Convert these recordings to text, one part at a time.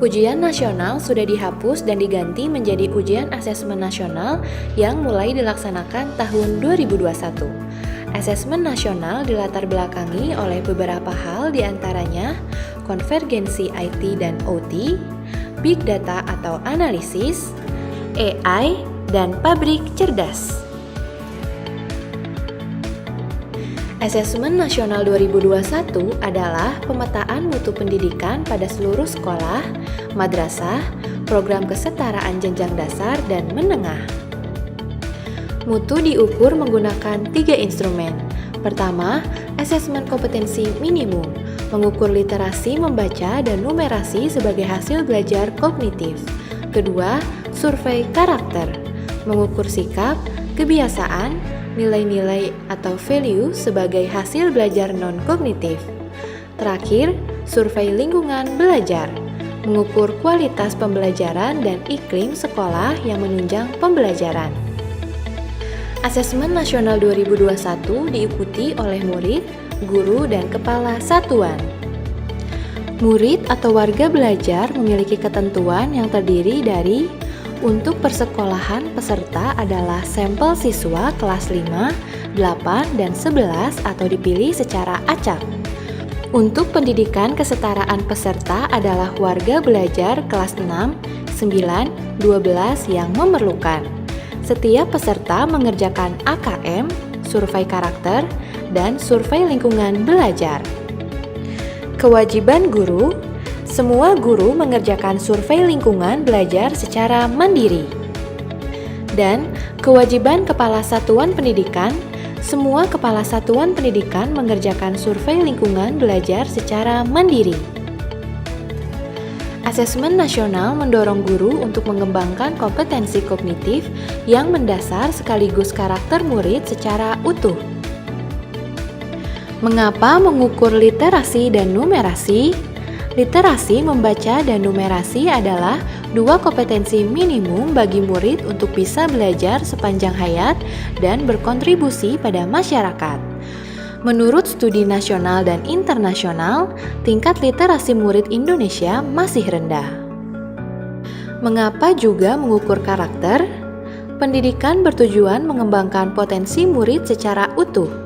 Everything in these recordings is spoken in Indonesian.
Ujian nasional sudah dihapus dan diganti menjadi ujian asesmen nasional yang mulai dilaksanakan tahun 2021. Asesmen nasional dilatar belakangi oleh beberapa hal, diantaranya konvergensi IT dan OT, big data atau analisis, AI, dan pabrik cerdas. Asesmen Nasional 2021 adalah pemetaan mutu pendidikan pada seluruh sekolah, madrasah, program kesetaraan jenjang dasar dan menengah. Mutu diukur menggunakan 3 instrumen. Pertama, asesmen kompetensi minimum, mengukur literasi membaca dan numerasi sebagai hasil belajar kognitif. Kedua, survei karakter, mengukur sikap, kebiasaan, nilai-nilai atau value sebagai hasil belajar non-kognitif. Terakhir, survei lingkungan belajar, mengukur kualitas pembelajaran dan iklim sekolah yang menunjang pembelajaran. Asesmen Nasional 2021 diikuti oleh murid, guru, dan kepala satuan. Murid atau warga belajar memiliki ketentuan yang terdiri dari: untuk persekolahan peserta adalah sampel siswa kelas 5, 8, dan 11 atau dipilih secara acak. Untuk pendidikan kesetaraan peserta adalah warga belajar kelas 6, 9, 12 yang memerlukan. Setiap peserta mengerjakan AKM, survei karakter, dan survei lingkungan belajar. Kewajiban guru: semua guru mengerjakan survei lingkungan belajar secara mandiri. Dan kewajiban kepala satuan pendidikan: semua kepala satuan pendidikan mengerjakan survei lingkungan belajar secara mandiri. Asesmen nasional mendorong guru untuk mengembangkan kompetensi kognitif yang mendasar sekaligus karakter murid secara utuh. Mengapa mengukur literasi dan numerasi? Literasi membaca dan numerasi adalah 2 kompetensi minimum bagi murid untuk bisa belajar sepanjang hayat dan berkontribusi pada masyarakat. Menurut studi nasional dan internasional, tingkat literasi murid Indonesia masih rendah. Mengapa juga mengukur karakter? Pendidikan bertujuan mengembangkan potensi murid secara utuh.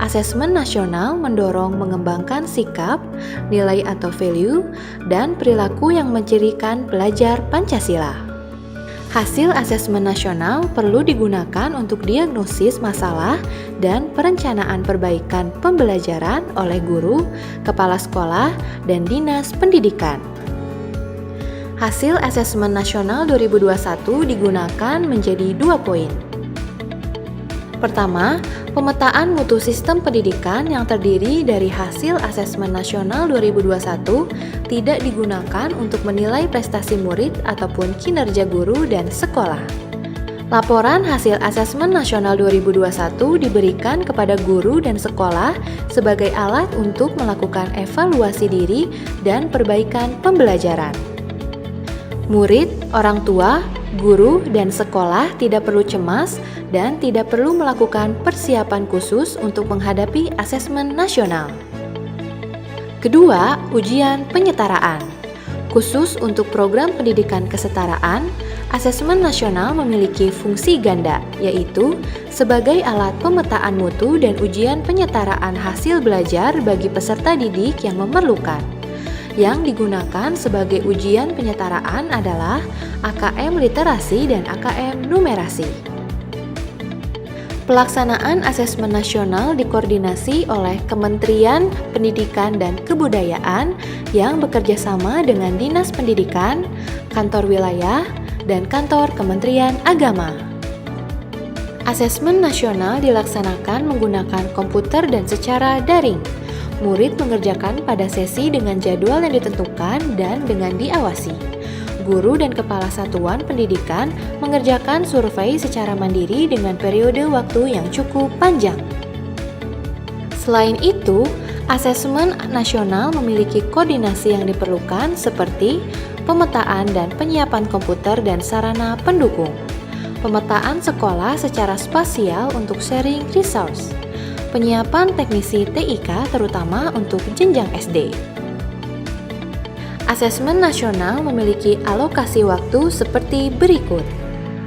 Asesmen nasional mendorong mengembangkan sikap, nilai atau value, dan perilaku yang mencirikan pelajar Pancasila. Hasil asesmen nasional perlu digunakan untuk diagnosis masalah dan perencanaan perbaikan pembelajaran oleh guru, kepala sekolah, dan dinas pendidikan. Hasil asesmen nasional 2021 digunakan menjadi 2 poin. Pertama, pemetaan mutu sistem pendidikan yang terdiri dari hasil asesmen nasional 2021 tidak digunakan untuk menilai prestasi murid ataupun kinerja guru dan sekolah. Laporan hasil asesmen nasional 2021 diberikan kepada guru dan sekolah sebagai alat untuk melakukan evaluasi diri dan perbaikan pembelajaran. Murid, orang tua, guru, dan sekolah tidak perlu cemas dan tidak perlu melakukan persiapan khusus untuk menghadapi asesmen nasional. Kedua, ujian penyetaraan. Khusus untuk program pendidikan kesetaraan, asesmen nasional memiliki fungsi ganda, yaitu sebagai alat pemetaan mutu dan ujian penyetaraan hasil belajar bagi peserta didik yang memerlukan. Yang digunakan sebagai ujian penyetaraan adalah AKM literasi dan AKM numerasi. Pelaksanaan asesmen nasional dikoordinasi oleh Kementerian Pendidikan dan Kebudayaan yang bekerja sama dengan Dinas Pendidikan, Kantor Wilayah, dan Kantor Kementerian Agama. Asesmen nasional dilaksanakan menggunakan komputer dan secara daring. Murid mengerjakan pada sesi dengan jadwal yang ditentukan dan dengan diawasi. Guru dan kepala satuan pendidikan mengerjakan survei secara mandiri dengan periode waktu yang cukup panjang. Selain itu, asesmen nasional memiliki koordinasi yang diperlukan seperti pemetaan dan penyiapan komputer dan sarana pendukung, pemetaan sekolah secara spasial untuk sharing resource, penyiapan teknisi TIK terutama untuk jenjang SD. Asesmen nasional memiliki alokasi waktu seperti berikut.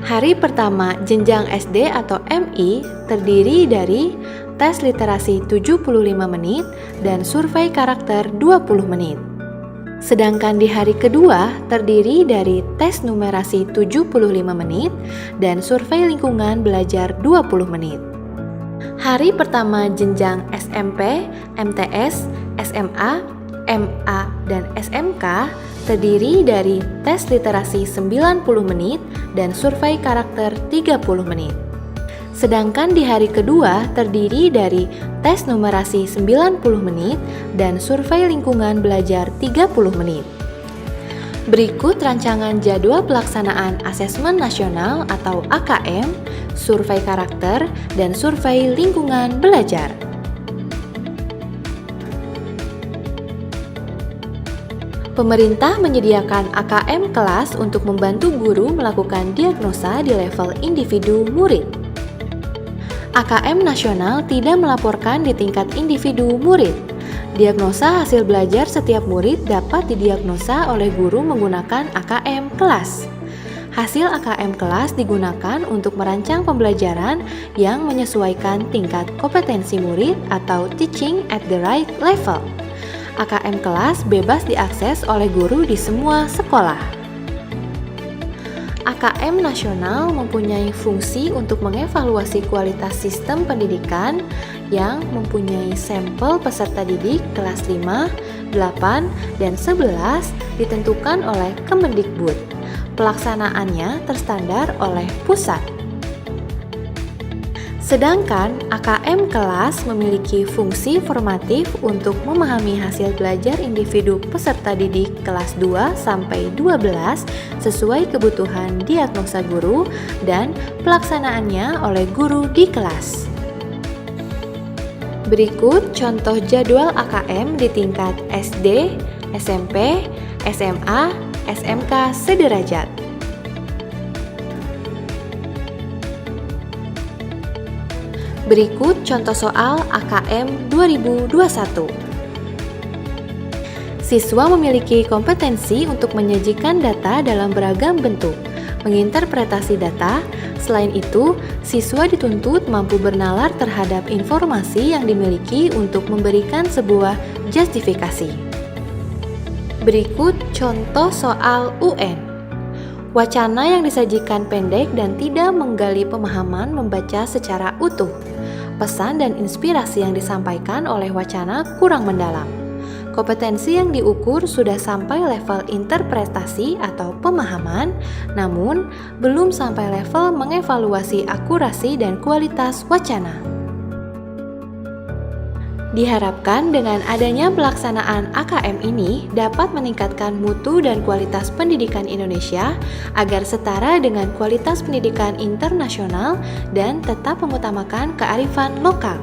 Hari pertama jenjang SD atau MI terdiri dari tes literasi 75 menit dan survei karakter 20 menit. Sedangkan di hari kedua terdiri dari tes numerasi 75 menit dan survei lingkungan belajar 20 menit. Hari pertama jenjang SMP, MTS, SMA, MA, dan SMK terdiri dari tes literasi 90 menit dan survei karakter 30 menit. Sedangkan di hari kedua terdiri dari tes numerasi 90 menit dan survei lingkungan belajar 30 menit. Berikut rancangan jadwal pelaksanaan Asesmen Nasional atau AKM, survei karakter, dan survei lingkungan belajar. Pemerintah menyediakan AKM kelas untuk membantu guru melakukan diagnosa di level individu murid. AKM nasional tidak melaporkan di tingkat individu murid. Diagnosa hasil belajar setiap murid dapat didiagnosa oleh guru menggunakan AKM kelas. Hasil AKM kelas digunakan untuk merancang pembelajaran yang menyesuaikan tingkat kompetensi murid atau teaching at the right level. AKM kelas bebas diakses oleh guru di semua sekolah. AKM nasional mempunyai fungsi untuk mengevaluasi kualitas sistem pendidikan yang mempunyai sampel peserta didik kelas 5, 8, dan 11 ditentukan oleh Kemendikbud. Pelaksanaannya terstandar oleh pusat. Sedangkan AKM kelas memiliki fungsi formatif untuk memahami hasil belajar individu peserta didik kelas 2 sampai 12 sesuai kebutuhan diagnosa guru dan pelaksanaannya oleh guru di kelas. Berikut contoh jadwal AKM di tingkat SD, SMP, SMA, SMK sederajat. Berikut contoh soal AKM 2021. Siswa memiliki kompetensi untuk menyajikan data dalam beragam bentuk, menginterpretasi data. Selain itu, siswa dituntut mampu bernalar terhadap informasi yang dimiliki untuk memberikan sebuah justifikasi. Berikut contoh soal UN. Wacana yang disajikan pendek dan tidak menggali pemahaman membaca secara utuh. Pesan dan inspirasi yang disampaikan oleh wacana kurang mendalam. Kompetensi yang diukur sudah sampai level interpretasi atau pemahaman, namun belum sampai level mengevaluasi akurasi dan kualitas wacana. Diharapkan dengan adanya pelaksanaan AKM ini dapat meningkatkan mutu dan kualitas pendidikan Indonesia agar setara dengan kualitas pendidikan internasional dan tetap mengutamakan kearifan lokal.